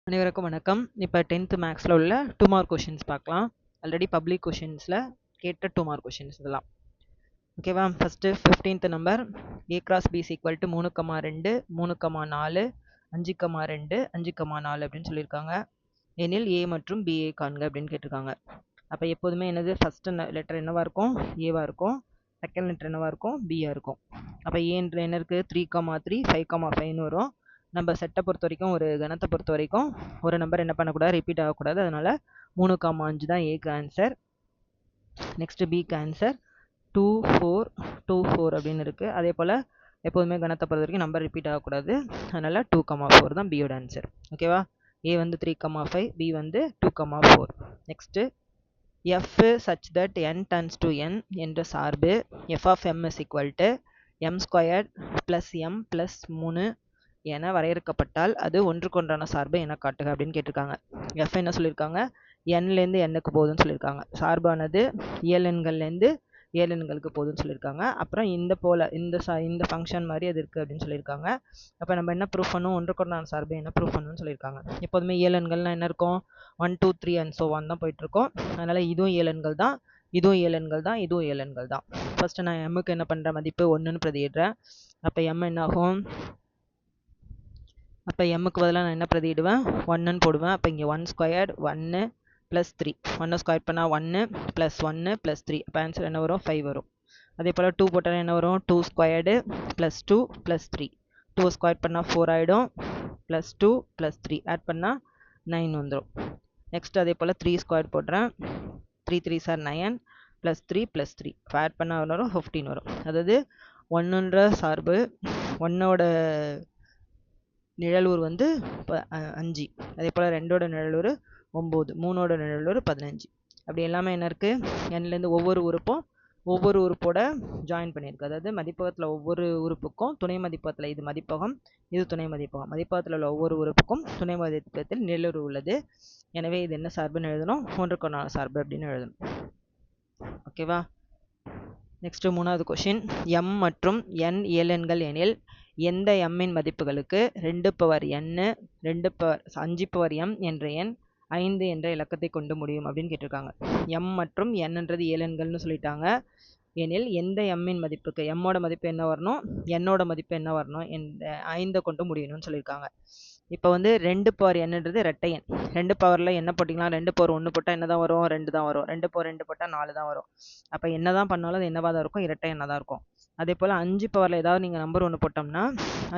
அனைவருக்கும் வணக்கம். இப்போ 10th மேக்ஸில் உள்ள 2 மார்க் கொஷின்ஸ் பார்க்கலாம். ஆல்ரெடி பப்ளிக் கொஷின்ஸில் கேட்ட 2 மார்க் கொஷின்ஸ் இதெல்லாம். ஓகேவா? First 15th number a cross b is equal to 3,2 3,4 5,2 5,4 அப்படின்னு சொல்லியிருக்காங்க. எனில் a மற்றும் b காண்க அப்படின்னு கேட்டிருக்காங்க. அப்போ எப்போதுமே என்னது ஃபஸ்ட்டு லெட்டர் என்னவா இருக்கும்? ஏவா இருக்கும். செகண்ட் லெட்டர் என்னவா இருக்கும்? பியாக இருக்கும். அப்போ ஏன்ற என்ன இருக்குது? 3,3 5,5ன்னு வரும். நம்ம செட்டை பொறுத்த வரைக்கும் ஒரு கணத்தை பொறுத்த வரைக்கும் ஒரு நம்பர் என்ன பண்ணக்கூடாது, ரிப்பீட் ஆகக்கூடாது. அதனால 3,5 தான் ஏக்கு ஆன்சர். நெக்ஸ்ட் பிக்கு ஆன்சர் 2 4 2 4 அப்படின்னு இருக்குது. அதே போல் எப்போதுமே கணத்தை பொறுத்த வரைக்கும் நம்பர் ரிப்பீட் ஆகக்கூடாது. அதனால் 2,4 தான் பியோட ஆன்சர். ஓகேவா? ஏ வந்து 3,5, பி வந்து 2,4. Next f such that n turns to n என்ற சார்பு f of m is equal to m squared plus m plus 3 என வரையறுக்கப்பட்டால் அது ஒன்றுக்கொன்றான சார்பு என காட்டுக அப்படின்னு கேட்டிருக்காங்க. எஃப் என்ன சொல்லியிருக்காங்க? என்லேருந்து எண்ணுக்கு போகுதுன்னு சொல்லியிருக்காங்க. சார்பானது ஏழெண்கள்லேருந்து ஏழெண்களுக்கு போகுதுன்னு சொல்லியிருக்காங்க. அப்புறம் இந்த ஃபங்க்ஷன் மாதிரி அது இருக்குது அப்படின்னு சொல்லியிருக்காங்க. அப்போ நம்ம என்ன ப்ரூஃப் பண்ணணும்? ஒன்றுக்கொன்றான சார்பு என்ன ப்ரூஃப் பண்ணணும்னு சொல்லியிருக்காங்க. எப்போதுமே ஏழெண்கள்னால் என்ன இருக்கும்? 1 2 3 and so on தான் போயிட்டுருக்கோம். அதனால் இதுவும் ஏழெண்கள் தான், இதுவும் ஏழெண்கள் தான், இதுவும் ஏழெண்கள் தான். ஃபஸ்ட்டு நான் எம்முக்கு என்ன பண்ணுறேன்? மதிப்பு 1ன்னு பிரதியிடுறேன். அப்போ எம் என்ன ஆகும்? அப்போ எம்முக்கு பதிலாக நான் என்ன பிரதியிடுவேன்? 1ன்னு போடுவேன். அப்போ இங்கே 1 ஸ்கொயர்டு 1 ப்ளஸ் 3. 1 ஸ்கொயர் பண்ணால் 1 ப்ளஸ் 1 ப்ளஸ் 3. அப்போ ஆன்சர் என்ன வரும்? 5 வரும். அதே போல் 2 போட்டால் என்ன வரும்? 2 ஸ்கொயர்டு ப்ளஸ் 2 ப்ளஸ் 3. 2 ஸ்கொயர் பண்ணால் 4 ஆகிடும். ப்ளஸ் 2 ப்ளஸ் 3 ஆட் பண்ணால் 9 வந்துடும். நெக்ஸ்ட் அதே போல் 3 ஸ்கொயர் போடுறேன். 3 3 சார் 9 ப்ளஸ் 3 ப்ளஸ் 3. இப்போ ஆட் பண்ணால் வரும் 15 வரும். அதாவது 1ன்ற சார்பு 1ஓட நிழலூர் வந்து 5. அதே போல் 2ஓட நிழலூர் 9. 3ஓட நிழலூர் 15. அப்படி எல்லாமே என்ன இருக்குது? எண்ணிலேருந்து ஒவ்வொரு உறுப்பும் ஒவ்வொரு உறுப்போட ஜாயின் பண்ணியிருக்கு. அதாவது மதிப்பகத்தில் ஒவ்வொரு உறுப்புக்கும் துணை மதிப்பகத்தில் இது மதிப்பகம், இது துணை மதிப்பகம். மதிப்பகத்தில் உள்ள ஒவ்வொரு உறுப்புக்கும் துணை மதிப்பகத்தில் நிழலூர் உள்ளது. எனவே இது என்ன சார்புன்னு எழுதணும்? ஒன்றுக்கொன்றான சார்பு அப்படின்னு எழுதணும். ஓகேவா? நெக்ஸ்ட் 3வது கொஷின். எம் மற்றும் n ஏழெண்கள் எனில் எந்த எம்மின் மதிப்புகளுக்கு 2 பவர் n 5 பவர் m என்ற எண் 5 என்ற இலக்கத்தை கொண்டு முடியும் அப்படின்னு கேட்டிருக்காங்க. எம் மற்றும் என்னன்றது ஏழெண்கள்னு சொல்லிட்டாங்க. எனில் எந்த எம்மின் மதிப்புக்கு எம்மோட மதிப்பு என்ன வரணும், என்னோட மதிப்பு என்ன வரணும், 5 கொண்டு முடியணும்னு சொல்லியிருக்காங்க. இப்போ வந்து 2 பவர் என்னன்றது ரெட்டை எண். 2 பவரில் என்ன போட்டிங்களா? 2 பவர் 1 போட்டால் என்ன தான் வரும்? 2 தான் வரும். 2 பவர் 2 போட்டால் 4 தான் வரும். அப்போ என்ன தான் பண்ணாலும் அது என்னவாக தான் இருக்கும்? இரட்டை எண்ணாக தான் இருக்கும். அதே போல் 5 பவரில் ஏதாவது நீங்கள் நம்பர் 1 போட்டோம்னா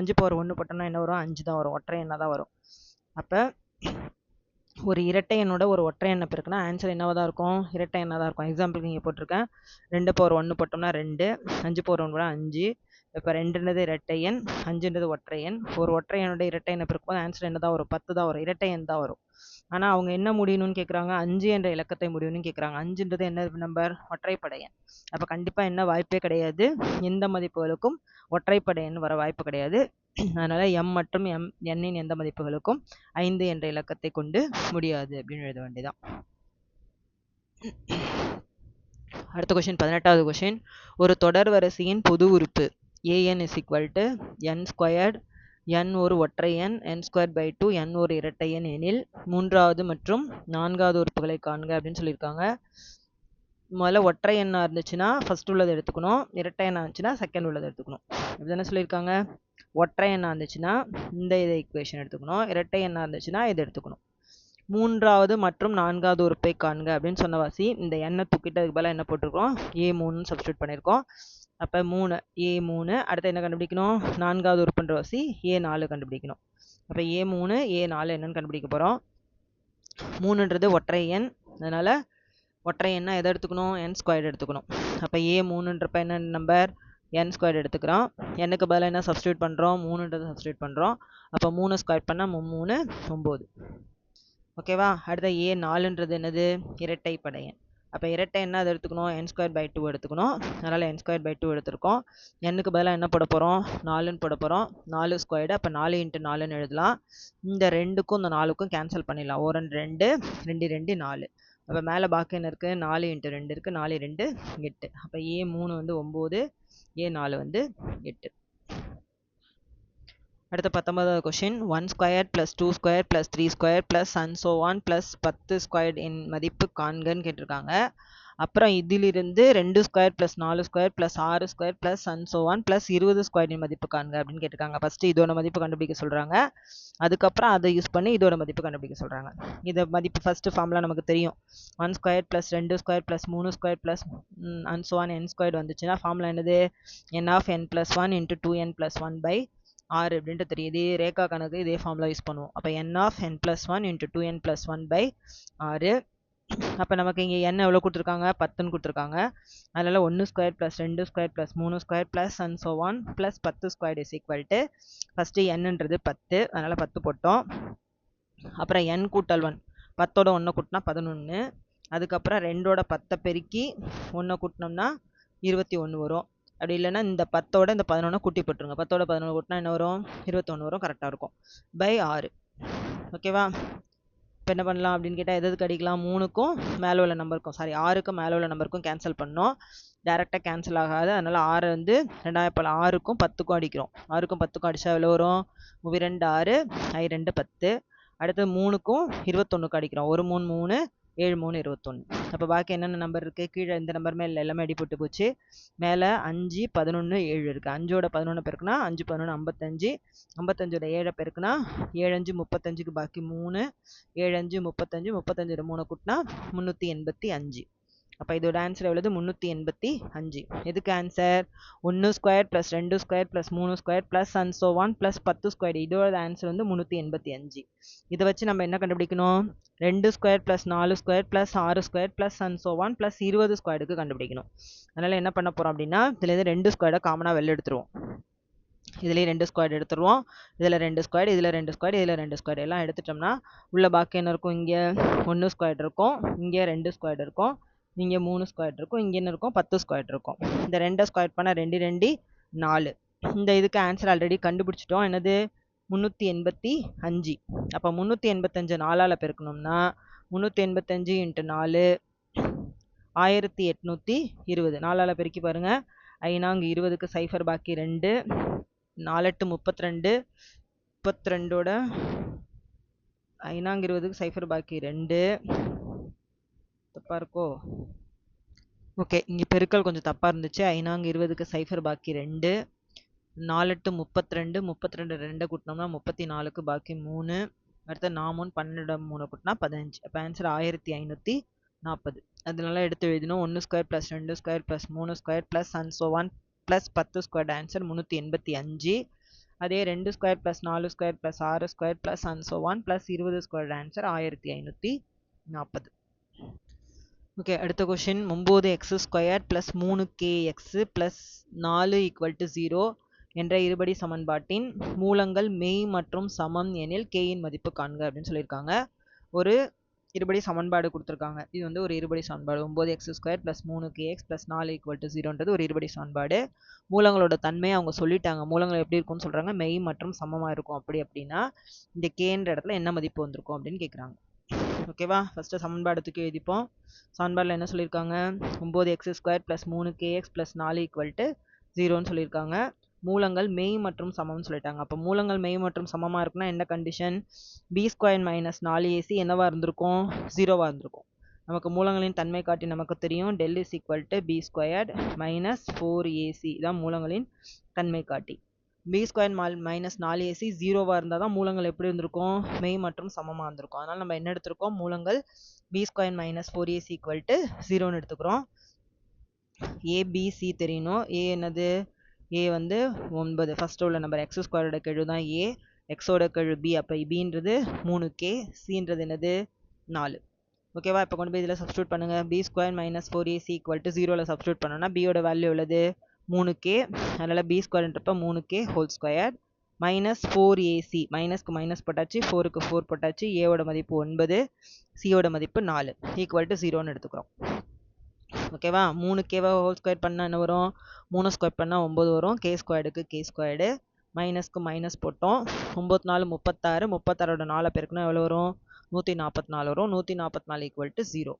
5 பவர் 1 போட்டோம்னா என்ன வரும்? 5 தான் வரும். ஒற்றை எண்ணாக தான் வரும். அப்போ ஒரு இரட்டை எண்ணோட ஒரு ஒற்றை எண்ணை பிறகுனா ஆன்சர் என்னவாக தான் இருக்கும்? இரட்டை எண்ணாக தான் இருக்கும். எக்ஸாம்பிளுக்கு இங்கே போட்டிருக்கேன். 2 பவர் 1 போட்டோம்னா 2, 5 பவர் 1 போட்டால் 5. இப்போ 2ன்றது இரட்டை எண், 5ன்றது ஒற்றை எண். ஒரு ஒற்றை எண்ணோட இரட்டை எண்ணை பிறக்கும்போது ஆன்சர் என்ன தான் வரும்? 10 தான் வரும். இரட்டை எண் தான் வரும். ஆனால் அவங்க என்ன முடியணும்னு கேட்குறாங்க? 5 என்ற இலக்கத்தை முடியணும்னு கேட்குறாங்க. 5ன்றது என்ன நம்பர்? ஒற்றைப்படை எண். அப்போ கண்டிப்பாக என்ன வாய்ப்பே கிடையாது, எந்த மதிப்புகளுக்கும் ஒற்றைப்படை எண் வர வாய்ப்பு கிடையாது. அதனால் எம் மற்றும் எண்ணின் எந்த மதிப்புகளுக்கும் 5 என்ற இலக்கத்தை கொண்டு முடியாது அப்படின்னு எழுத வேண்டியதான். அடுத்த கொஷின் 18வது கொஷின். ஒரு தொடர் வரிசையின் பொது உறுப்பு an is equal to n squared, n ஒரு ஒற்றை எண், n ஸ்கொயர் பை 2, n ஒரு இரட்டை எண் எனில் 3வது மற்றும் 4வது உறுப்புகளை காண்க அப்படின்னு சொல்லியிருக்காங்க. முதல்ல ஒற்றை எண்ணாக இருந்துச்சுன்னா ஃபர்ஸ்ட் உள்ளதை எடுத்துக்கணும், இரட்டை எண்ணாக இருந்துச்சுன்னா செகண்ட் உள்ளதை எடுத்துக்கணும். இப்படி தானே சொல்லியிருக்காங்க. ஒற்றை எண்ணாக இருந்துச்சுன்னா இந்த ஈக்குவேஷன் எடுத்துக்கணும், இரட்டை எண்ணாக இருந்துச்சுன்னா இதை எடுத்துக்கணும். 3வது மற்றும் 4வது உறுப்பை காண்க அப்படின்னு சொன்ன வாசி இந்த எண்ணை தூக்கிட்டு அதுக்கு பதிலாக என்ன போட்டிருக்கோம்? A3 சப்ஸ்டியூட் பண்ணியிருக்கோம். அப்போ 3 A3. அடுத்து என்ன கண்டுபிடிக்கணும்? 4வது உறுப்புன்ற வாசி A4 கண்டுபிடிக்கணும். அப்போ A3 A4 என்னன்னு கண்டுபிடிக்க போகிறோம். 3ன்றது ஒற்றை எண், அதனால் ஒற்றை எண்ணா எதை எடுத்துக்கணும்? n ஸ்கொயர்டு எடுத்துக்கணும். அப்போ A3ன்றப்ப என்ன நம்பர்? n ஸ்கொயர்டு எடுத்துக்கிறோம். என்னுக்கு பதிலாக என்ன சப்ஸ்டியூட் பண்ணுறோம்? 3ன்றது சப்ஸ்டியூட் பண்ணுறோம். அப்போ 3 ஸ்கொயர் பண்ணால் 3 9. ஓகேவா? அடுத்த A4ன்றது என்னது? இரட்டை படையன். அப்போ இரட்டை என்ன அதை எடுத்துக்கணும்? n ஸ்கொயர் பை 2 எடுத்துக்கணும். அதனால் n ஸ்கொயர் பை 2 எடுத்துருக்கோம். என்னுக்கு பதிலாக என்ன போட போகிறோம்? 4ன்னு போட போகிறோம். 4 ஸ்கொயர்டு, அப்போ 4 × 4ன்னு எழுதலாம். இந்த 2க்கும் இந்த 4க்கும் கேன்சல் பண்ணிடலாம். 1 2 2 2 4. அப்போ மேலே பாக்கி என்ன இருக்குது? 4 × 2 இருக்குது. 4 2 8. அப்போ A3 வந்து 9, A4 வந்து 8. அடுத்த 19வது question 1 square plus 2 square plus 3 square plus and so on plus 10 square என் மதிப்பு காண்கன்னு கேட்டிருக்காங்க. அப்புறம் இதிலிருந்து 2 square plus 4 square plus 6 square plus and so on plus 20 ஸ்கொயரின் மதிப்பு காண்க அப்படின்னு கேட்டிருக்காங்க. ஃபஸ்ட்டு இதோட மதிப்பு கண்டுபிடிக்க சொல்கிறாங்க. அதுக்கப்புறம் அதை யூஸ் பண்ணி இதோட மதிப்பு கண்டுபிடிக்க சொல்கிறாங்க. இதை மதிப்பு ஃபஸ்ட்டு ஃபார்முலா நமக்கு தெரியும். 1 square plus 2 square plus 3 square plus and so on n square வந்துச்சுன்னா ஃபார்முலா என்னது? n of n plus 1 into 2n plus 1 by 6 அப்படின்ட்டு தெரியும். இதே ரேகா கணக்கு இதே ஃபார்முலா யூஸ் பண்ணுவோம். அப்போ n of n plus 1 into 2n plus 1 by 6. அப்போ நமக்கு இங்கே n எவ்வளோ கொடுத்துருக்காங்க? 10ன்னு கொடுத்துருக்காங்க. அதனால் 1 square plus 2 square plus 3 square plus and so on plus 10 square is equal to first என்னன்றது 10, அதனால் 10 போட்டோம். அப்புறம் n கூட்டல் 1, 10ஓட 1 கூட்டினா 11. அதுக்கப்புறம் 2ஓட 10 பெருக்கி 1 கூட்டினோம்னா 21 வரும். அப்படி இல்லைன்னா இந்த 10ஓட இந்த 11 கூட்டி போட்டுருங்க. 10ஓட 11 கூட்டினா என்ன வரும்? 21 வரும். கரெக்டாக இருக்கும். பை 6. ஓகேவா? இப்போ என்ன பண்ணலாம் அப்படின்னு கேட்டால் எதுக்கு அடிக்கலாம்? 3க்கும் மேலே உள்ள நம்பருக்கும், சாரி 6க்கும் மேலே உள்ள நம்பருக்கும் கேன்சல் பண்ணோம். டேரெக்டாக கேன்சல் ஆகாது. அதனால் 6 வந்து 6க்கும் 10க்கும் அடிக்கிறோம். 6க்கும் 10க்கும் அடித்தா எவ்வளோ வரும்? 2 6, I 2 10. அடுத்து 3க்கும் 21க்கும் அடிக்கிறோம். 1 3 3, 7 3 21. அப்போ பாக்கி என்னென்ன நம்பர் இருக்குது? கீழே எந்த நம்பருமே இல்லை, எல்லாமே அடிபட்டு போச்சு. மேலே 5 11 7 இருக்குது. 5ஓட 11 பெருக்குனா 5 11 55. 55ஓட 7 பெருக்குனா 7 5 35க்கு பாக்கி 3. 7 5 35, 35ஓட 3 கூட்டினா 385. அப்போ இதோட ஆன்சர் எவ்வளவு? 385. எதுக்கு answer? 1 square plus 2 square plus 3 square plus and so on plus 10 square. இதோட ஆன்சர் வந்து 385. இதை வச்சு நம்ம என்ன கண்டுபிடிக்கணும்? 2 square plus 4 square plus 6 square plus and so on plus 20 ஸ்கொயருக்கு கண்டுபிடிக்கணும். அதனால் என்ன பண்ண போகிறோம் அப்படின்னா, இதுலேருந்து 2 ஸ்கொயரை காமனாக வெளில எடுத்துருவோம். இதுலேயே 2 ஸ்கொயர் எடுத்துருவோம். இதில் 2 ஸ்கொயர், இதில் 2 ஸ்கொயர், இதில் 2 ஸ்கொயர் எல்லாம் எடுத்துட்டோம்னா உள்ள பாக்கி என்ன இருக்கும்? இங்கே 1 ஸ்கொயர் இருக்கும், இங்கே 2 ஸ்கொயர் இருக்கும், இங்கே 3 ஸ்கொயர் இருக்கும், இங்கே என்ன இருக்கும்? 10 ஸ்கொயர் இருக்கும். இந்த 2 ஸ்கொயர் பண்ணால் 2 2 4. இந்த இதுக்கு ஆன்சர் ஆல்ரெடி கண்டுபிடிச்சிட்டோம். என்னது? 385. அப்போ 385 4ஆல் பெருக்கணும்னா 385 இன்ட்டு 4 1820. 4ஆல் பெருக்கி பாருங்கள். 5 20க்கு 0 பாக்கி 2, 4 8 32, 32ஓட 5 20க்கு 0 பாக்கி 2. தப்பாக இருக்கோ? ஓகே, இங்கே பெருக்கல் கொஞ்சம் தப்பாக இருந்துச்சு. 5 20க்கு 0 பாக்கி 2, 4 8 32, 32 2 கூட்டினோம்னா 34க்கு பாக்கி 3. அடுத்து 4 3 12 3 கூட்டினா 15. அப்போ ஆன்சர் 1540. அதனால எடுத்து எழுதினோம். 1 square plus 2 square plus 3 square plus and so on plus 10 square answer 385. அதே 2 square plus 4 square plus 6 square plus and so on plus 20 square answer 1540. Okay, அடுத்த question 9x square plus 3kx plus 4 = 0 என்ற இருபடி சமன்பாட்டின் மூலங்கள் மெய் மற்றும் சமம் எனில் k-இன் மதிப்பு காண்க அப்படின்னு சொல்லியிருக்காங்க. ஒரு இருபடி சமன்பாடு கொடுத்துருக்காங்க. இது வந்து ஒரு இருபடி சமன்பாடு. 9x square plus 3kx plus 4 = 0ன்றது ஒரு இருபடி சமன்பாடு. மூலங்களோட தன்மையை அவங்க சொல்லிட்டாங்க. மூலங்கள் எப்படி இருக்கும்னு சொல்கிறாங்க? மெய் மற்றும் சமமாக இருக்கும். அப்படின்னா இந்த கேன்ற இடத்துல என்ன மதிப்பு வந்திருக்கும் அப்படின்னு கேட்குறாங்க. ஓகேவா? ஃபஸ்ட்டு சமன்பாடு தூக்கி எழுதிப்போம். சமன்பாடில் என்ன சொல்லியிருக்காங்க? 9x square plus 3kx plus 4 = 0ன்னு சொல்லியிருக்காங்க. மூலங்கள் மெய் மற்றும் சமம்னு சொல்லிட்டாங்க. அப்போ மூலங்கள் மெய் மற்றும் சமமாக இருக்குன்னா என்ன கண்டிஷன்? b² - 4ac என்னவா இருந்திருக்கும்? 0வா இருந்திருக்கும். நமக்கு மூலங்களின் தன்மை காட்டி நமக்கு தெரியும். del is equal to b² - 4ac இதான் மூலங்களின் தன்மை காட்டி. b² - 4ac 0வா இருந்தால் தான் மூலங்கள் எப்படி இருந்திருக்கும்? மெய் மற்றும் சமமாக இருந்திருக்கும். அதனால் நம்ம என்ன எடுத்திருக்கோம்? மூலங்கள் b² - 4ac = 0ன்னு எடுத்துக்கிறோம். abc தெரியணும். a என்னது? a வந்து 9. ஃபஸ்ட்டு உள்ள நம்பர் x² கெழு தான் a, xோட கெழு b. அப்போ bன்றது 3k, cன்றது என்னது? 4. ஓகேவா? இப்போ கொண்டு போய் இதில் சப்ஸ்டியூட் பண்ணுங்கள். b² - 4ac = 0ல் சப்ஸ்டியூட் பண்ணோன்னா bயோட வேல்யூ எவ்வளவு? 3k. அதனால் b²ன்றப்ப 3k whole square minus 4ac. மைனஸ்க்கு மைனஸ் போட்டாச்சு, 4க்கு 4 போட்டாச்சு. ஏவோட மதிப்பு 9, சியோட மதிப்பு 4 = 0ன்னு எடுத்துக்கிறோம். ஓகேவா? 3kவை ஹோல் ஸ்கொயர் பண்ணால் என்ன வரும்? 3 ஸ்கொயர் பண்ணால் 9 வரும். k²க்கு k². மைனஸ்க்கு மைனஸ் போட்டோம். 9 4 36. 36ஓட 4 பெருக்குனா எவ்வளோ வரும்? 144 வரும். 144 ஈக்குவல் டு 0.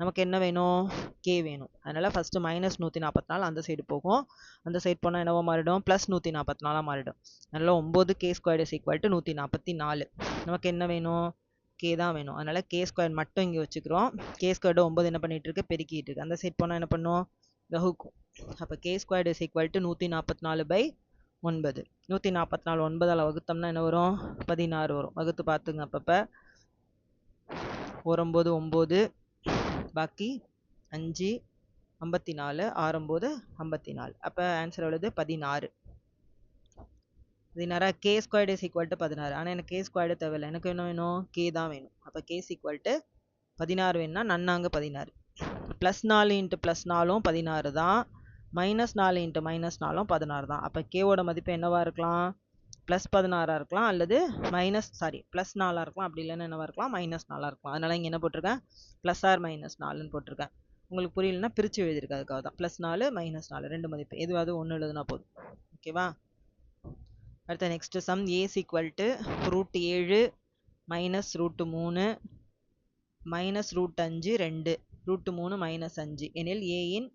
நமக்கு என்ன வேணும்? கே வேணும். அதனால் ஃபஸ்ட்டு -144 அந்த சைடு போகும். அந்த சைடு போனால் என்னவோ மாறிடும்? +144 மாறிடும். அதனால் 9k² இஸ் ஈக்குவல் டு 144. நமக்கு என்ன வேணும்? கே தான் வேணும். அதனால் k² மட்டும் இங்கே வச்சுக்கிறோம். k² 9 என்ன பண்ணிகிட்டு இருக்கு? பெருக்கிட்டு இருக்கு. அந்த சைடு போனால் என்ன பண்ணும்? வகுக்கும். அப்போ k² இஸ் ஈக்குவல் டு 144/9. 144 9ஆல் வகுத்தோம்னா என்ன வரும்? 16 வரும். வகுத்து பார்த்துங்க அப்பப்போ. 9 9 பாக்கி 5 54 6 9 54. அப்போ ஆன்சர் எவ்வளவு? 16. 16 k² இஸ் ஈக்குவல் டு 16. ஆனால் எனக்கு k² தேவையில்லை. எனக்கு என்ன வேணும்? கே தான் வேணும். அப்போ k இஸ் ஈக்குவல் டு 16 வேணும்னா நன்னாங்க 16. +4 × +4 16 தான். -4 × -4 16 தான். அப்போ கேவோட மதிப்பு என்னவா இருக்கலாம்? +16 இருக்கலாம், அல்லது +4 இருக்கலாம், அப்படி இல்லைன்னா என்னவா இருக்கலாம்? -4 இருக்கலாம். அதனால இங்கே என்ன போட்டிருக்கேன்? +or -4ன்னு போட்டிருக்கேன். உங்களுக்கு புரியலன்னா பிரித்து எழுதியிருக்கேன். அதுக்காக தான் +4 -4 ரெண்டு மதிப்பு எதுவாவது ஒன்று எழுதுனா போதும். ஓகேவா? அடுத்த next sum. a is equal to √7 - √3 -√5 2 √3 -5 எனில் a இன்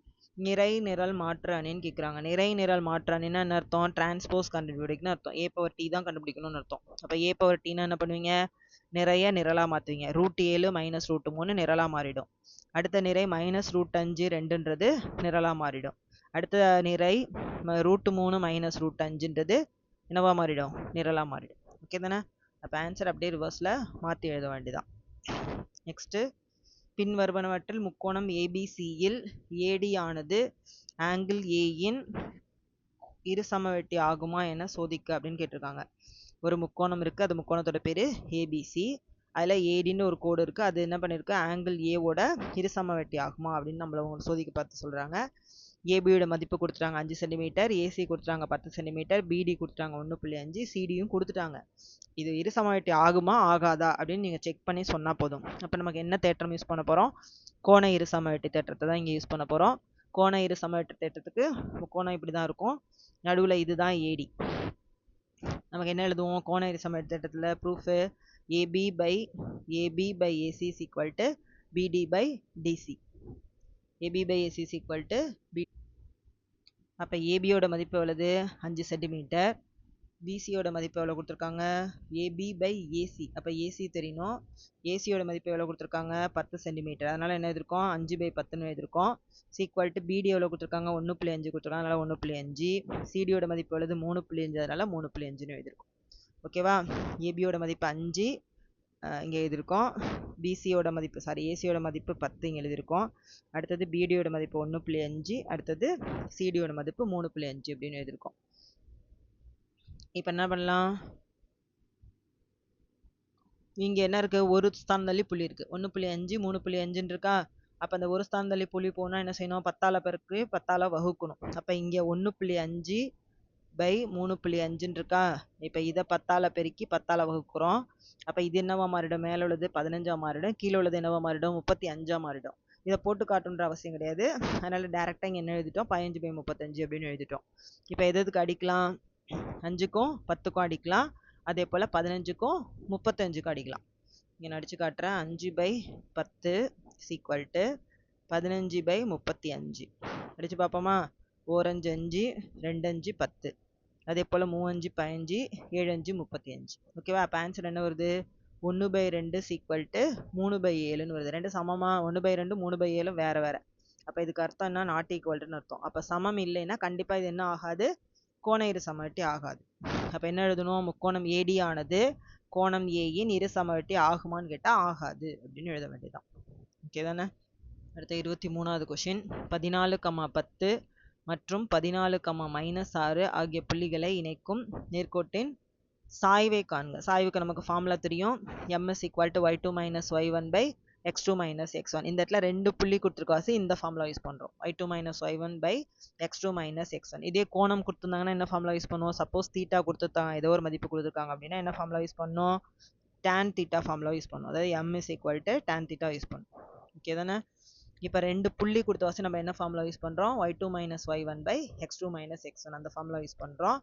நிறை நிரல் மாற்று அணின்னு கேட்குறாங்க. நிறை நிரல் மாற்று அணின்னா என்ன அர்த்தம்? டிரான்ஸ்போஸ் கண்டுபிடிக்கணும்னு அர்த்தம். a/t தான் கண்டுபிடிக்கணும்னு அர்த்தம். அப்போ a/tனா என்ன பண்ணுவீங்க? நிறைய நிரலாக மாற்றுவீங்க. √7 - √3 நிரலாக மாறிடும். அடுத்த நிறை -√5 2ன்றது நிரலாக மாறிடும். அடுத்த நிறை √3 - √5ன்றது என்னவா மாறிடும்? நிரலாக மாறிடும். ஓகே தானே? அப்போ ஆன்சர் அப்படியே ரிவர்ஸில் மாற்றி எழுத வேண்டியதான். நெக்ஸ்ட்டு, பின் வருவனவற்றில் முக்கோணம் ஏபிசியில் ஏடி ஆனது ஆங்கிள் ஏயின் இரு சமவெட்டி ஆகுமா என சோதிக்க அப்படின்னு கேட்டிருக்காங்க. ஒரு முக்கோணம் இருக்குது. அது முக்கோணத்தோட பேர் ஏபிசி. அதில் ஏடின்னு ஒரு கோடு இருக்குது. அது என்ன பண்ணியிருக்கு? ஆங்கிள் ஏவோட இரு சமவெட்டி ஆகுமா அப்படின்னு நம்மளை உங்களுக்கு சோதிக்க பார்த்து சொல்கிறாங்க. ஏபியோட மதிப்பு கொடுத்துட்டாங்க 5 சென்டிமீட்டர், ஏசி கொடுத்துட்டாங்க 10 சென்டிமீட்டர், பிடி கொடுத்துட்டாங்க 1.5, சிடியும் கொடுத்துட்டாங்க. இது இரு சமவெட்டி ஆகுமா ஆகாதா அப்படின்னு நீங்கள் செக் பண்ணி சொன்னால் போதும். அப்போ நமக்கு என்ன தேற்றம் யூஸ் பண்ண போகிறோம்? கோண இரு சமவெட்டி தேற்றத்தை தான் இங்கே யூஸ் பண்ண போகிறோம். கோண இரு சமவெட்டி தேற்றத்துக்கு கோணம் இப்படி தான் இருக்கும். நடுவில் இதுதான் ஏடி. நமக்கு என்ன எழுதுவோம்? கோண இரு சமவெட்டி தேற்றத்தில் proof AB/AC is equal to BD/DC. AB/AC is equal to BD. அப்போ ஏபியோட மதிப்பு எவ்வளவு? 5 சென்டிமீட்டர். பிசியோட மதிப்பு எவ்வளோ கொடுத்துருக்காங்க? AB/AC. அப்போ ஏசி தெரியணும். ஏசியோட மதிப்பு எவ்வளோ கொடுத்துருக்காங்க? 10 சென்டிமீட்டர். அதனால் என்ன எழுதிருக்கோம்? 5/10ன்னு எழுதிருக்கோம். ஈக்குவல் டு பிடி எவ்வளோ கொடுத்துருக்காங்க? 1.5 கொடுத்துருக்காங்க. அதனால் 1.5. சிடியோட மதிப்பு எவ்வளவு? 3.5. அதனால் 3.5ன்னு எழுதிருக்கோம். ஓகேவா? ஏபியோட மதிப்பு 5 இங்கே எழுதிருக்கோம். பிசியோட மதிப்பு ஏசியோட மதிப்பு 10 இங்கே எழுதிருக்கோம். அடுத்தது பிடியோட மதிப்பு 1.5. அடுத்தது சிடியோட மதிப்பு 3.5 அப்படின்னு எழுதிருக்கோம். இப்போ என்ன பண்ணலாம்? இங்கே என்ன இருக்குது? ஒரு ஸ்தானம் தள்ளி புள்ளி இருக்குது. 1.5 3.5ன்னு இருக்கா? அப்போ அந்த ஒரு ஸ்தானம் தள்ளி புள்ளி போனால் என்ன செய்யணும்? 10ஆல் பெருக்கு 10ஆல் வகுக்கணும். அப்போ இங்கே 1.5/3.5ன்னு இருக்கா? இப்போ இதை 10ஆல் பெருக்கி 10ஆல் வகுக்கிறோம். அப்போ இது என்னவா மாறிடும்? மேலே உள்ளது 15ஆக மாறிடும். கீழே உள்ளது என்னவா மாறிடும்? 35ஆக மாறிடும். இதை போட்டு காட்டுன்ற அவசியம் கிடையாது. அதனால் டேரெக்டாக இங்கே என்ன எழுதிட்டோம்? 15/35 அப்படின்னு எழுதிட்டோம். இப்போ எதுக்கு அடிக்கலாம்? 5க்கும் 10க்கும் அடிக்கலாம். அதே போல் 15க்கும் 35க்கும் அடிக்கலாம். இங்கே நான் அடித்து காட்டுறேன். 5/10 ஈக்குவல் டு 15/35. அடித்து பார்ப்போமா? 4 5 5 2 5 10. அதே போல் 3 5 15 7 5 35. ஓகேவா? அப்போ ஆன்சர் என்ன வருது? 1/2 ஈக்குவல் டு 3/7ன்னு வருது. ரெண்டு சமமா? 1/2 3/7 வேறு வேறு. அப்போ இதுக்கு அர்த்தம் என்ன? நாட் ஈக்குவல்ட்டுன்னு அர்த்தம். அப்போ சமம் இல்லைன்னா கண்டிப்பாக இது என்ன ஆகாது? கோண இரு சமவெட்டி ஆகாது. அப்போ என்ன எழுதணும்? முக்கோணம் ஏடி ஆனது கோணம் ஏயின் இரு சமவெட்டி ஆகுமான்னு கேட்டால் ஆகாது அப்படின்னு எழுத வேண்டியதான். ஓகே தானே? அடுத்த 23வது கொஷின். 14,10 மற்றும் 14,-6 ஆகிய புள்ளிகளை இணைக்கும் நேர்கோட்டின் சாய்வை காண்க. சாய்வுக்கு நமக்கு ஃபார்முலா தெரியும். m is equal to y2 minus y1/x2 minus x1. இந்த இடத்துல ரெண்டு புள்ளி கொடுத்துருக்காசி இந்த ஃபார்முலா யூஸ் பண்ணுறோம். y2 minus y1/x2 minus x1. இதே கோணம் கொடுத்துருந்தாங்கன்னா என்ன ஃபார்முலா யூஸ் பண்ணுவோம்? சப்போஸ் தீட்டா கொடுத்துருக்காங்க, ஏதோ ஒரு மதிப்பு கொடுத்துருக்காங்க அப்படின்னா என்ன ஃபார்முலா யூஸ் பண்ணோம்? tan தீட்டா ஃபார்முலா யூஸ் பண்ணுவோம். அதாவது m is equal to tan theta use பண்ணுவோம். ஓகே தானே? இப்போ ரெண்டு புள்ளி கொடுத்த வாசி நம்ம என்ன ஃபார்முலா யூஸ் பண்ணுறோம்? y2 minus y1/x2 minus x1 அந்த ஃபார்முலா யூஸ் பண்ணுறோம்.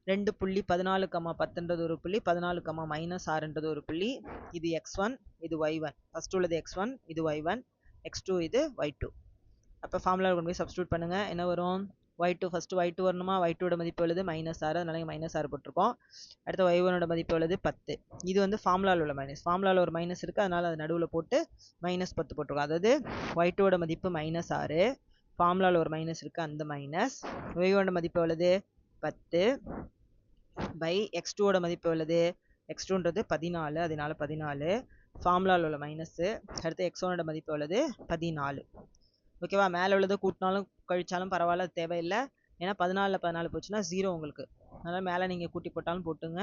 2.14,10ன்றது ஒரு புள்ளி, 14,-6ன்றது ஒரு புள்ளி. இது x1, இது y1. ஃபர்ஸ்ட் உள்ளது x1, இது y1, x2 இது y2. அப்போ ஃபார்முலா கொண்டு போய் சப்ஸ்டியூட் பண்ணுங்க. என்ன வரும்? y2 ஃபர்ஸ்ட் y2 வரணுமா? y2 ஓட மதிப்பு எவ்வளவு? -6. அதனால -6 போட்டிருக்கோம். அடுத்து y1 ஓட மதிப்பு எவ்வளவு? 10. இது வந்து ஃபார்முலாவில் உள்ள மைனஸ். ஃபார்முலாவில் ஒரு மைனஸ் இருக்கு, அதனால அது நடுவில் போட்டு -10 போட்டிருக்கோம். அதாவது y2 ஓட மதிப்பு -6, ஃபார்முலாவில் ஒரு மைனஸ் இருக்கு, அந்த மைனஸ். y1 ஓட மதிப்பு எவ்வளவு? 10 பை x2 ஓட மதிப்பு எவ்வளவு? x2ன்றது 14, அதனால 14. ஃபார்முலாவில் உள்ள மைனஸ். அடுத்து x1 ஓட மதிப்பு எவ்வளவு? 14. ஓகேவா? மேலே உள்ளது கூட்டினாலும் கழிச்சாலும் பரவாயில்ல, அது தேவையில்லை. ஏன்னா 14ல் 14 போச்சுன்னா 0 உங்களுக்கு. அதனால் மேலே நீங்கள் கூட்டி போட்டாலும் போட்டுங்க,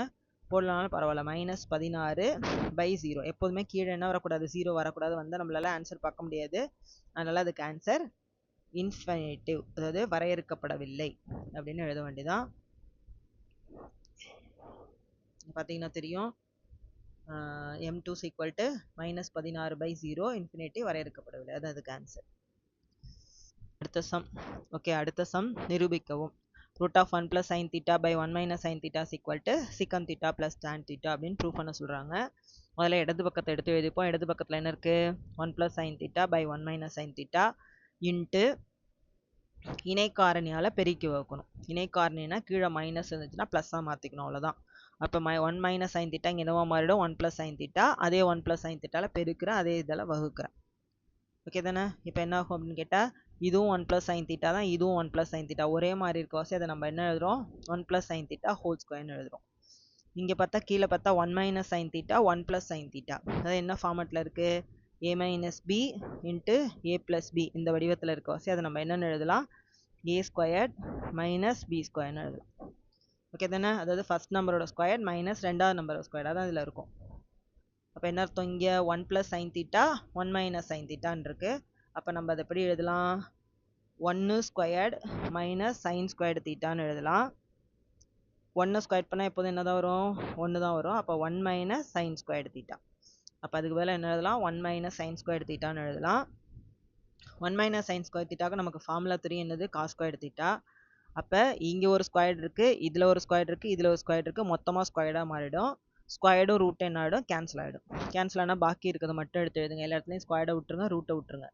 போடலனாலும் பரவாயில்ல. -16 பை 0. எப்போதுமே கீழே என்ன வரக்கூடாது? 0 வரக்கூடாது. வந்தால் நம்மளால ஆன்சர் பார்க்க முடியாது. அதனால் அதுக்கு ஆன்சர் இன்ஃபினிட்டிவ், அதாவது வரையறுக்கப்படவில்லை அப்படின்னு எழுத வேண்டியதான். பார்த்தீங்கன்னா தெரியும், m2 = -16/0, இன்ஃபினிட்டி வரையறுக்கப்படவில்லை. அது அதுக்கு ஆன்சர். அடுத்த சம். ஓகே, அடுத்த சம் நிரூபிக்கவும். √1 + sin θ / 1 - sin θ = sec θ + tan θ அப்படின்னு ப்ரூவ் பண்ண சொல்கிறாங்க. முதல்ல இடது பக்கத்தை எடுத்து எழுதிப்போம். இடது பக்கத்தில் என்ன இருக்குது? 1 + sin θ / 1 - sin θ இன்ட்டு இணை காரணியால் பெருக்கி வைக்கணும். இணை காரணினா கீழே மைனஸ் இருந்துச்சுன்னா ப்ளஸ்ஸாக மாற்றிக்கணும், அவ்வளோதான். அப்போ 1 - sin θ இங்கே என்னவா மாறிடும்? 1 + sin θ. அதே 1 + sin θ பெருக்கிறேன், அதே இதில் வகுக்கிறேன். ஓகே தானே? இப்போ என்ன ஆகும் அப்படின்னு கேட்டால், இதுவும் 1 + sin θ தான், இதுவும் 1 + sin θ. ஒரே மாதிரி இருக்கவாசி அதை நம்ம என்ன எழுதுகிறோம்? 1 + sin θ ஹோல் ஸ்கொயர்னு எழுதுகிறோம். இங்கே பார்த்தா கீழே பார்த்தா 1 - sin θ 1 + sin θ. அதாவது என்ன ஃபார்மெட்டில் இருக்குது? a - b into a + b இந்த வடிவத்தில் இருக்கவாசி அதை நம்ம என்னென்னு எழுதலாம்? a² - b² எழுதலாம். ஓகே தானே? அதாவது ஃபர்ஸ்ட் நம்பரோட ஸ்கொயர் மைனஸ் ரெண்டாவது நம்பரோட ஸ்கொயர், அதான் இதில் இருக்கும். அப்போ என்ன அர்த்தம்? இங்கே 1 + sin θ 1 - sin θ இருக்கு. அப்போ நம்ம அதை எப்படி எழுதலாம்? 1² - sin² θன்னு எழுதலாம். 1 ஸ்கொயர் பண்ணால் எப்போதும் என்ன தான் வரும்? 1 தான் வரும். அப்போ 1 - sin² θ. அப்போ அதுக்கு பதிலாக என்ன எழுதலாம்? 1 - sin² θன்னு எழுதலாம். 1 - sin² θக்கு நமக்கு ஃபார்முலா தெரியும், என்னது? cos² θ. அப்போ இங்கே ஒரு ஸ்கொயர் இருக்குது, இதில் ஒரு ஸ்கொயர் இருக்குது, இதில் ஒரு ஸ்கொயர் இருக்குது, மொத்தமாக ஸ்கொயர்டாக மாறிடும். ஸ்கொயர்டும் ரூட் என்ன ஆகிடும்? கேன்சல் ஆகிடும். கேன்சல் ஆனால் பாக்கி இருக்கிறத மட்டும் எடுத்து எழுதுங்க. எல்லா இடத்துலையும் ஸ்கொயர்டை விட்டுருங்க, ரூட்டை விட்டுருங்க.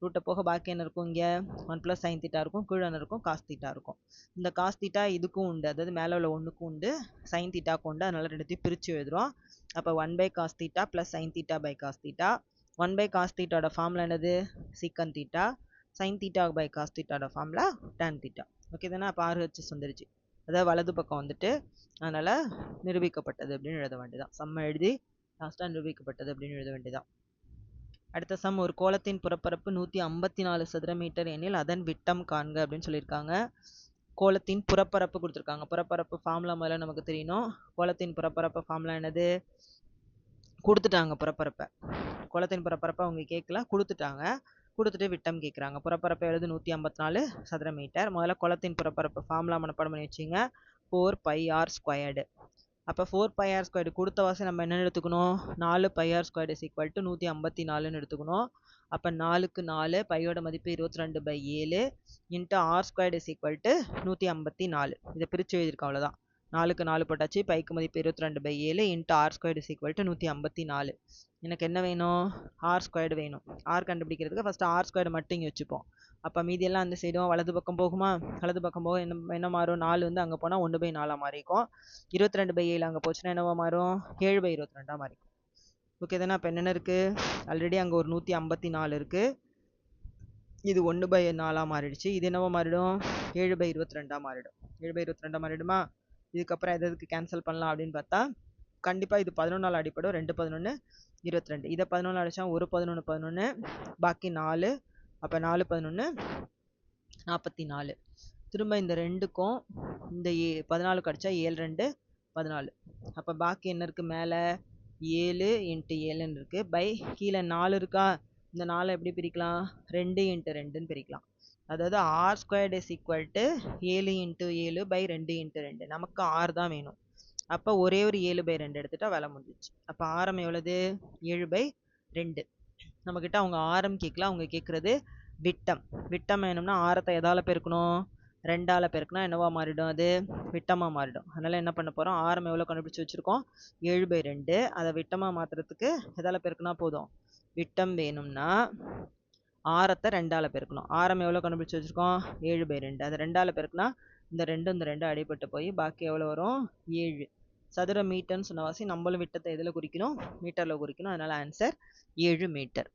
ரூட்டை போக பாக்கி என்ன இருக்கும்? இங்கே 1 + sin θ இருக்கும், கீழே என்ன இருக்கும்? cos θ இருக்கும். இந்த cos θ இதுக்கும் உண்டு, அதாவது மேலே உள்ள ஒன்றுக்கும் உண்டு, sin θக்கும் உண்டு. அதனால் ரெண்டுத்தையும் பிரித்து எழுதுகிறோம். அப்போ 1/cos θ + sin θ / cos θ. 1/cos θோட ஃபார்முலா என்னது? sec θ. sin θ / cos θோட ஃபார்முலா tan θ. ஓகே தானே? அப்போ RHS வந்துருச்சு, அதாவது வலது பக்கம் வந்துட்டு. அதனால் நிரூபிக்கப்பட்டது அப்படின்னு எழுத வேண்டியதான். சம்ம எழுதி லாஸ்ட்டாக நிரூபிக்கப்பட்டது அப்படின்னு எழுத வேண்டியதான். அடுத்த சம், ஒரு கோளத்தின் புறப்பரப்பு 154 சதுர மீட்டர் எனில் அதன் விட்டம் காண்க அப்படின்னு சொல்லியிருக்காங்க. கோளத்தின் புறப்பரப்பு கொடுத்துருக்காங்க. புறப்பரப்பு ஃபார்முலா முதல்ல நமக்கு தெரியணும். கோளத்தின் புறப்பரப்பு ஃபார்முலா என்னது? கொடுத்துட்டாங்க புறப்பரப்பை. கோளத்தின் புறப்பரப்பை அவங்க கேட்கல, கொடுத்துட்டாங்க. கொடுத்துட்டு விட்டம் கேட்குறாங்க. புறப்பரப்பு எழுது 154 சதுர மீட்டர். முதல்ல கோளத்தின் புறப்பரப்பு ஃபார்முலா மனப்பாடம் பண்ணி வச்சிங்க. 4πr². அப்போ 4πr² கொடுத்த வாசி நம்ம என்ன எடுத்துக்கணும்? 4πr² = 154ன்னு எடுத்துக்கணும். அப்போ 4க்கு 4, பையோட மதிப்பு 22/7 இன்ட்டு r² = 154. இதை பிரித்து எழுதியிருக்கோம், அவ்வளோதான். 4க்கு 4 போட்டாச்சு, பைக்கு மதிப்பு 22/7 இன்ட்டு r² = 154. எனக்கு என்ன வேணும்? r² வேணும். r கண்டுபிடிக்கிறதுக்கு ஃபஸ்ட்டு r² மட்டும் இங்கே வச்சுப்போம். அப்போ மீதியெல்லாம் அந்த சைடும் வலது பக்கம் போகுமா? வலது பக்கம் போக என்ன மாறும்? 4 வந்து அங்கே போனால் 1/4 மாறிக்கும். 22/7 அங்கே போச்சுன்னா என்னவா மாறும்? 7/22 மாறிக்கும். ஓகே தானே? அப்போ என்னென்ன இருக்குது? ஆல்ரெடி அங்கே ஒரு 154 இருக்குது, இது 1/4 மாறிடுச்சு. இது என்னவா மாறிடும்? 7/22 மாறிடும். 7/22 மாறிடுமா? இதுக்கப்புறம் எதுக்கு கேன்சல் பண்ணலாம் அப்படின்னு பார்த்தா, கண்டிப்பாக இது 11 அடிப்படும். 2 11 22. இதை 11 அடிச்சா 1 11 11, பாக்கி 4. அப்போ 4 11 44. திரும்ப இந்த 2க்கும் இந்த 14 அடிச்சா 7 2 14. அப்போ பாக்கி என்ன இருக்குது? மேலே 7 × 7ன்னு இருக்குது. பை கீழே 4 இருக்கா? இந்த 4 எப்படி பிரிக்கலாம்? 2 × 2ன்னு பிரிக்கலாம். அதாவது r² = 7 × 7 / 2 × 2. நமக்கு r தான் வேணும். அப்போ ஒரே ஒரு 7/2 எடுத்துட்டா வேலை முடிஞ்சிச்சு. அப்போ ஆரம் எவ்வளவு? 7/2. நம்மக்கிட்ட அவங்க ஆரம் கேட்கல, அவங்க கேட்குறது விட்டம். விட்டம் வேணும்னா ஆரத்தை எதால் பெருக்கணும்? 2ஆல் பெருக்குனா என்னவா மாறிடும்? அது விட்டமாக மாறிடும். அதனால் என்ன பண்ண போகிறோம்? ஆரம் எவ்வளோ கண்டுபிடிச்சி வச்சுருக்கோம்? 7/2. அதை விட்டமாக மாற்றுறதுக்கு எதால் பெருக்குனா போதும்? விட்டம் வேணும்னா ஆரத்தை 2ஆல் பெருக்கணும். ஆரம் எவ்வளோ கண்டுபிடிச்சி வச்சுருக்கோம்? 7/2. அதை 2ஆல் பெருக்குனா இந்த 2 அடிபட்டு போய் பாக்கி எவ்வளோ வரும்? 7. சதுர மீட்டர்னு சொன்னவாசி நம்மளும் விட்டத்தை எதில் குறிக்கணும்? மீட்டரில் குறிக்கணும். அதனால் ஆன்சர் 7 மீட்டர்.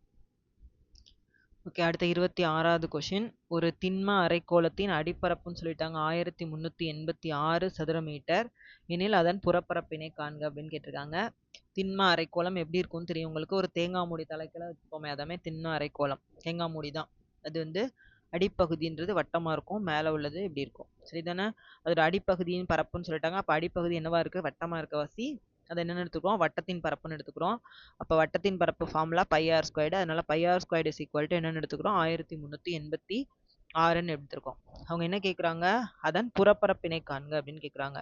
ஓகே, அடுத்த 26வது கொஷின். ஒரு திண்ம அரைக்கோளத்தின் அடிப்பரப்புன்னு சொல்லிட்டாங்க 1386 சதுர மீட்டர் எனில் அதன் புறப்பரப்பினை காண்க அப்படின்னு கேட்டிருக்காங்க. திண்ம அரைக்கோளம் எப்படி இருக்கும்னு தெரியும் உங்களுக்கு. ஒரு தேங்காய் மூடி தலைக்கெல்லாம் வச்சுக்கோமே, அதாமே திண்ம அரைக்கோளம். தேங்காய் மூடி தான். அது வந்து அடிப்பகுதின்றது வட்டமாக இருக்கும், மேலே உள்ளது இப்படி இருக்கும். சரிதானே? அதோட அடிப்பகுதியின் பரப்புன்னு சொல்லிட்டாங்க. அப்போ அடிப்பகுதி என்னவா இருக்குது? வட்டமாக இருக்க வாசி அதை என்னென்னு எடுத்துக்கிறோம்? வட்டத்தின் பரப்புன்னு எடுத்துக்கிறோம். அப்போ வட்டத்தின் பரப்பு ஃபார்முலா πr². அதனால πr² என்னென்னு எடுத்துக்கிறோம்? 1386ன்னு எடுத்துருக்கோம். அவங்க என்ன கேட்குறாங்க? அதன் புறப்பரப்பினை காண்க அப்படின்னு கேட்குறாங்க.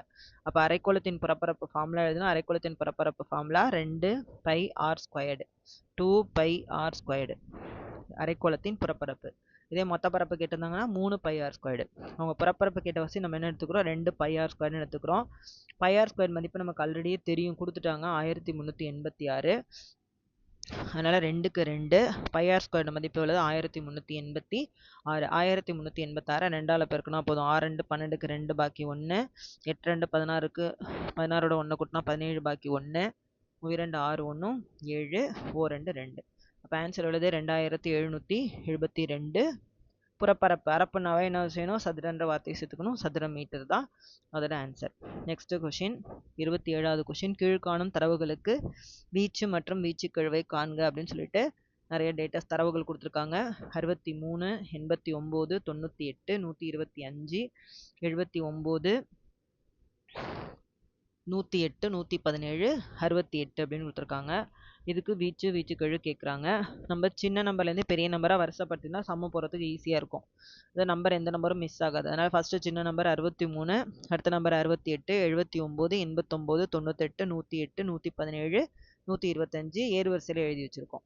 அப்போ அரைக்கோளத்தின் புறப்பரப்பு ஃபார்முலா எழுதுனா அரைக்கோளத்தின் புறப்பரப்பு ஃபார்முலா 2πr². 2πr². அரைக்கோளத்தின் புறப்பரப்பு. இதே மொத்த பரப்பு கேட்டிருந்தாங்கன்னா 3πr². அவங்க புறப்பரப்பு கேட்ட வசி நம்ம என்ன எடுத்துக்கிறோம்? 2πr² எடுத்துக்கிறோம். πr² மதிப்பு நமக்கு ஆல்ரெடியே தெரியும், கொடுத்துட்டாங்க 1386. அதனால் 2க்கு 2 πr² மதிப்பு எவ்வளவு? 1386. 1386 2ஆல் பெருக்குனா போதும். 6 2 12க்கு 2 பாக்கி 1. 8 2 16க்கு 16ஓட 1 கூட்டினா 17 பாக்கி 1. 2 6 1 7 4 2 2. அப்போ ஆன்சர் எவ்வளவு? 2772. புறப்பரப்பு அரப்புனாவே என்ன செய்யணும்? சதுரன்ற வார்த்தையை சேர்த்துக்கணும். சதுர மீட்டர் தான் அதோட ஆன்சர். நெக்ஸ்ட் கொஷின், 27வது கொஷின். கீழ்காணும் தரவுகளுக்கு வீச்சு மற்றும் வீச்சு கெழுவை காண்க அப்படின்னு சொல்லிட்டு நிறைய டேட்டாஸ் தரவுகள் கொடுத்துருக்காங்க. 63, 89, 98, 125, 79, 108, 117, 68 அப்படின்னு கொடுத்துருக்காங்க. இதுக்கு வீச்சு வீச்சுக்கெழு கேட்குறாங்க. நம்ம சின்ன நம்பர்லேருந்து பெரிய நம்பராக வரிசைப்படுத்தினா சம்ம போகிறதுக்கு ஈஸியாக இருக்கும். இந்த நம்பர் எந்த நம்பரும் மிஸ் ஆகாது. அதனால் ஃபஸ்ட்டு சின்ன நம்பர் 63, அடுத்த நம்பர் 68, 79, 89, 98, 108, 117, 125 ஏறு வரிசையில் எழுதி வச்சுருக்கோம்.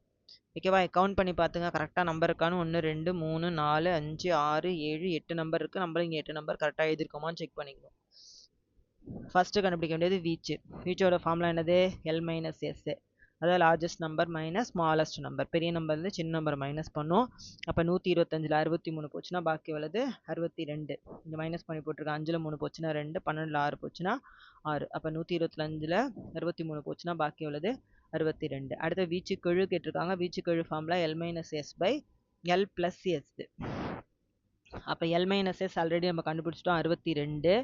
ஓகேவா? கவுண்ட் பண்ணி பார்த்துங்க கரெக்டாக நம்பர் இருக்கான்னு. 1 2 3 4 5 6 7 8 நம்பர் இருக்குது. நம்மளும் இங்கே 8 நம்பர் கரெக்டாக எழுதிருக்கோமான்னு செக் பண்ணிக்கணும். ஃபஸ்ட்டு கண்டுபிடிக்க வேண்டியது வீச்சு. வீச்சோட ஃபார்முலா என்னது? L - S. அதாவது largest number minus smallest number. பெரிய நம்பர்லேருந்து சின்ன நம்பர் மைனஸ் பண்ணோம். அப்போ 125ல் 63 போச்சுன்னா பாக்கி எவ்வளவு? 62. இங்கே மைனஸ் பண்ணி போட்டிருக்கேன். 5ல் 3 போச்சுன்னா 2, 12ல் 6 போச்சுன்னா 6. அப்போ 125ல் 63 போச்சுன்னா பாக்கி எவ்வளவு? 62. அடுத்த வீச்சுக்கெழு கேட்டிருக்காங்க. வீச்சுக்கெழு formula L - S by L plus S. அப்போ L - S ஆல்ரெடி நம்ம கண்டுபிடிச்சிட்டோம் 62.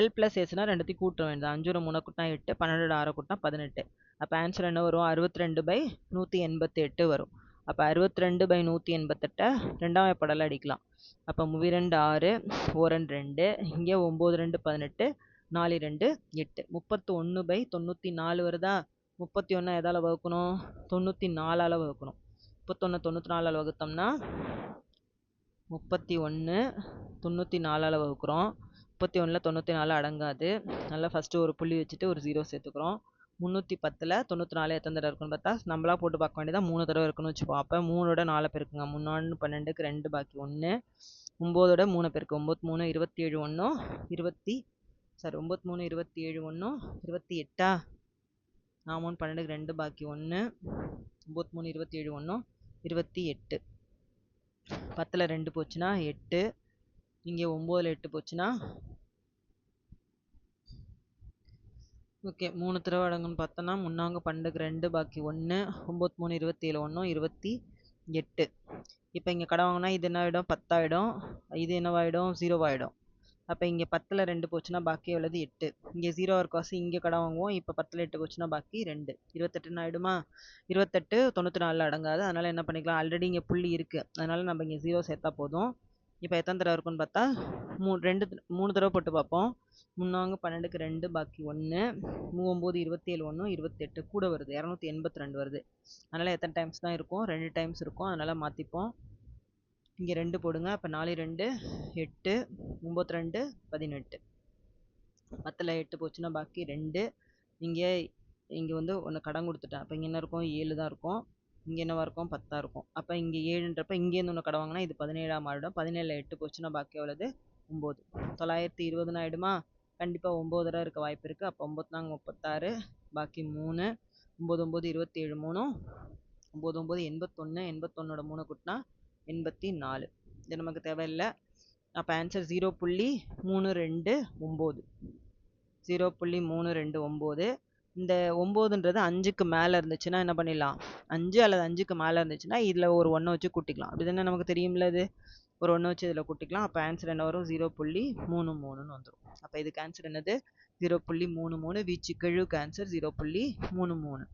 L plus Sனா ரெண்டுத்தையும் கூட்ட வேண்டியது. 5 3 கூட்டினா 8, 12 6 கூட்டினா 18. அப்போ ஆன்சர் என்ன வரும்? 62/188 வரும். அப்போ 62/188 ரெண்டாம் படல அடிக்கலாம். அப்போ 2 6, 4 2, இங்கே 9 2 18, 4 2 8. 31/94 வருதா? 31 எதால் வகுக்கணும்? 94ஆல் வகுக்கணும். 31 94ஆல் வகுத்தோம்னா 31 94ஆல் வகுக்கிறோம். 31ல் 94 அடங்காது. நல்லா ஃபஸ்ட்டு ஒரு புள்ளி வச்சுட்டு ஒரு 0 சேர்த்துக்கிறோம். 310ல் 94 எத்தனை தடவை இருக்குன்னு பார்த்தா நம்மளா போட்டு பார்க்க வேண்டியதான். 3 தடவை இருக்குன்னு வச்சுப்போம். அப்போ 3ஓட 4 பெருக்குங்க. 3 12க்கு 2 பாக்கி 1. 9ஓட 3 பெருக்கு 9 3 27 1 20 9 3 27 1 28. 3 12க்கு 2 பாக்கி 1. 9 3 27 1 28. 10ல் 2 போச்சுன்னா 8. இங்கே 9ல் 8 போச்சுன்னா ஓகே 3 தடவை அடங்குன்னு பார்த்தோன்னா 3 12க்கு 2 பாக்கி 1. 9 3 27 1 28. இப்போ இங்கே கடை வாங்கினா இது என்ன ஆகிடும்? 10 ஆகிடும். இது என்னவாயிடும்? 0 ஆகிடும். அப்போ இங்கே 10ல் 2 போச்சுன்னா பாக்கி எவ்வளவு? 8. இங்கே 0 இருக்காசி இங்கே கடை வாங்குவோம். இப்போ 10ல் 8 போச்சுன்னா பாக்கி 2. 28 ஆகிடுமா? 28 94 அடங்காது. அதனால் என்ன பண்ணிக்கலாம்? ஆல்ரெடி இங்கே புள்ளி இருக்குது. அதனால் நம்ம இங்கே 0 சேர்த்தா போதும். இப்போ எத்தனை தடவை இருக்குன்னு பார்த்தா 3 தடவை போட்டு பார்ப்போம். 3 12க்கு 2 பாக்கி 1. 9 27 1 28 கூட வருது. 282 வருது. அதனால் எத்தனை டைம்ஸ் தான் இருக்கும்? 2 டைம்ஸ் இருக்கும். அதனால் மாற்றிப்போம். இங்கே 2 போடுங்க. அப்போ 4 2 8 92 18. 10ல் 8 போச்சுன்னா பாக்கி 2. இங்கே வந்து ஒன்று கடன் கொடுத்துட்டேன். அப்போ இங்கே என்ன இருக்கும்? 7 தான் இருக்கும். இங்கே என்னவா இருக்கும் 10 இருக்கும். அப்போ இங்கே 7ன்றப்ப இங்கேருந்து ஒன்று கடை வாங்கினா இது 17 மாறிடும். 17ல் 8 போச்சுன்னா பாக்கி எவ்வளவு 9. 920 ஆயிடுமா? கண்டிப்பாக 9 இருக்க வாய்ப்பு இருக்குது. அப்போ 9 36 பாக்கி 3 9 9 27 3 9 9 81 81ஓட 3 கூட்டினா 84. இது நமக்கு தேவையில்லை. அப்போ ஆன்சர் 0.329. 0.329. இந்த 9ன்றது 5க்கு மேலே இருந்துச்சுன்னா என்ன பண்ணிடலாம்? 5 அல்லது 5க்கு மேலே இருந்துச்சுன்னா இதில் ஒரு 1 வச்சு கூட்டிக்கலாம். அப்படி தானே நமக்கு தெரியும்ல இது. ஒரு 1 வச்சு இதில் கூட்டிக்கலாம். அப்போ ஆன்சர் என்ன வரும்? 0.33ன்னு வந்துடும். அப்போ இதுக்கு ஆன்சர் என்னது? 0.33. வீச்சு கெழுவுக்கு ஆன்சர் 0.33.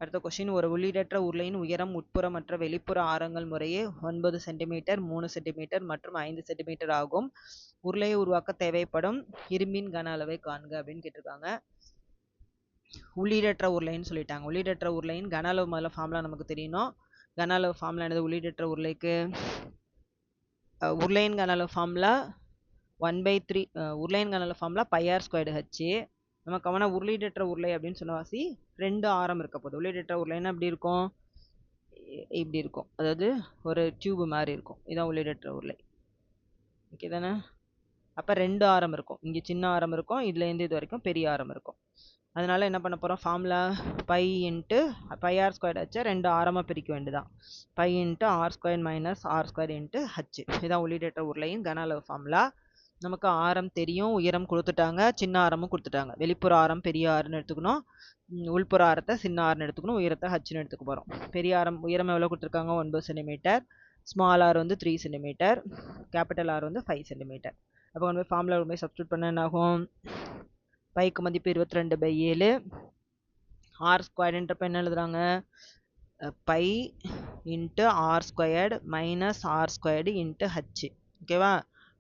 அடுத்த கொஸ்டின், ஒரு உள்ளீடற்ற உருளையின் உயரம் உட்புற மற்ற வெளிப்புற ஆரங்கள் முறையே 9 சென்டிமீட்டர் 3 சென்டிமீட்டர் மற்றும் 5 சென்டிமீட்டர் ஆகும். உருளையை உருவாக்க தேவைப்படும் இரும்பின் கன அளவை காண்க அப்படின்னு கேட்டிருக்காங்க. உள்ளீடற்ற உருளைன்னு சொல்லிட்டாங்க. உள்ளீடற்ற உருளையின் கன அளவு முதல்ல ஃபார்முலா நமக்கு தெரியணும். கன அளவு ஃபார்முலா என்னது? உள்ளீடற்ற உருளைக்கு உருளையின் கன அளவு ஃபார்முலா 1/3. உருளையின் கன அளவு ஃபார்முலா πr²h. நமக்கு அவனா உருளீடற்ற உருளை அப்படின்னு சொன்ன வாசி 2 ஆரம் இருக்க போகுது. உள்ளீடற்ற உருளைன்னா எப்படி இருக்கும்? இப்படி இருக்கும். அதாவது ஒரு டியூப் மாதிரி இருக்கும். இதான் உள்ளீடற்ற உருளை. ஓகே தானே? அப்போ 2 ஆரம் இருக்கும். இங்கே சின்ன ஆரம் இருக்கும். இதுலேருந்து இது வரைக்கும் பெரிய ஆரம் இருக்கும். அதனால என்ன பண்ண போகிறோம்? ஃபார்முலா பை இன்ட்டு πr²h 2 ஆரமாக பிரிக்க வேண்டியதான். Pi into r² - r² into h. இதான் உள்ளீடற்ற உருளையின் கன அளவு ஃபார்முலா. நமக்கு ஆரம் தெரியும், உயரம் கொடுத்துட்டாங்க, சின்ன ஆரமும் கொடுத்துட்டாங்க. வெளிப்புற ஆரம் பெரிய ஆறுன்னு எடுத்துக்கணும், உள்புற ஆரத்தை சின்ன ஆறுன்னு எடுத்துக்கணும், உயரத்தை ஹச்சுன்னு எடுத்துக்க போகிறோம். பெரிய ஆரம் உயரம் எவ்வளோ கொடுத்துருக்காங்க? 9 சென்டிமீட்டர். ஸ்மால் ஆர் வந்து 3 சென்டிமீட்டர். கேபிட்டல் ஆர் வந்து 5 சென்டிமீட்டர். அப்போ கொண்டு போய் ஃபார்முலா போய் சப்ஸ்டியூட் பண்ண என்ன ஆகும்? பைக்கு மதிப்பு 22/7. r²ன்றப்ப என்ன எழுதுறாங்க? Pi into r² - r² into h. ஓகேவா?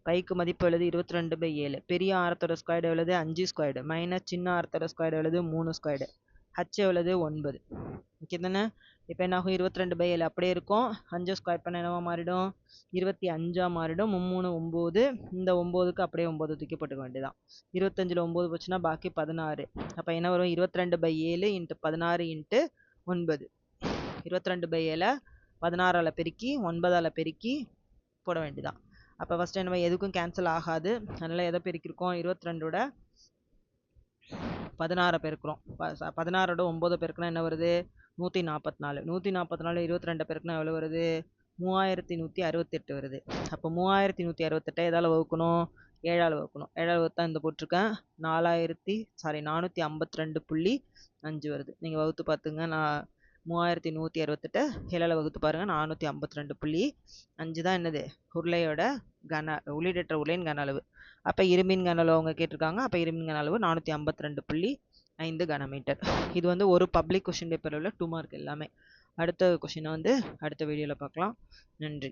பைக்கு மதிப்பு எழுது 22/7. பெரிய ஆரத்தோட ஸ்கொயர் எவ்வளவு? 5² மைனஸ் சின்ன ஆரத்தோட ஸ்கொயர் எவ்வளவு? 3². h எவ்வளவு? 9. ஓகே தானே? இப்போ என்ன ஆகும்? 22/7 அப்படியே இருக்கும். 5 ஸ்கொயர் பண்ண என்னவா மாறிடும்? 25 மாறிடும். 3 9. இந்த 9க்கு அப்படியே 9 தூக்கி போட்டுக்க வேண்டியதான். 25ல் 9 போச்சுன்னா பாக்கி 16. அப்போ என்ன வரும்? 22/7 இன்ட்டு 16 இன்ட்டு 9. 22/7 16ஆல் பெருக்கி 9ஆல் பெருக்கி போட வேண்டியதான். அப்போ ஃபஸ்ட்டு என்ன, எதுக்கும் கேன்சல் ஆகாது. அதனால் எதை பெருக்கிருக்கோம்? 22ஓட 16 பெருக்கிறோம். 16ஓட 9 பெருக்கினா என்ன வருது? 144. 144 22 பெருக்கினா எவ்வளோ வருது? 3168 வருது. அப்போ 3168 எதால் வகுக்கணும்? 7ஆல் வகுக்கணும். 7ஆல் வகுத்தா இந்த போட்டிருக்கேன் 452.5 வருது. நீங்கள் வகுத்து பார்த்துங்க. நான் 3168 7ஆல் வகுத்து பாருங்கள். 452.5 தான் என்னது? உருளையோட உள்ளீடற்ற உருளையின் கன அளவு. அப்போ இரும்பின் கன அளவு அவங்க கேட்டிருக்காங்க. அப்போ இரும்பின் கன அளவு 452.5 கனமீட்டர். இது வந்து ஒரு பப்ளிக் கொஷின் பேப்பரில் உள்ள 2 மார்க் எல்லாமே. அடுத்த கொஷினை வந்து அடுத்த வீடியோவில் பார்க்கலாம். நன்றி.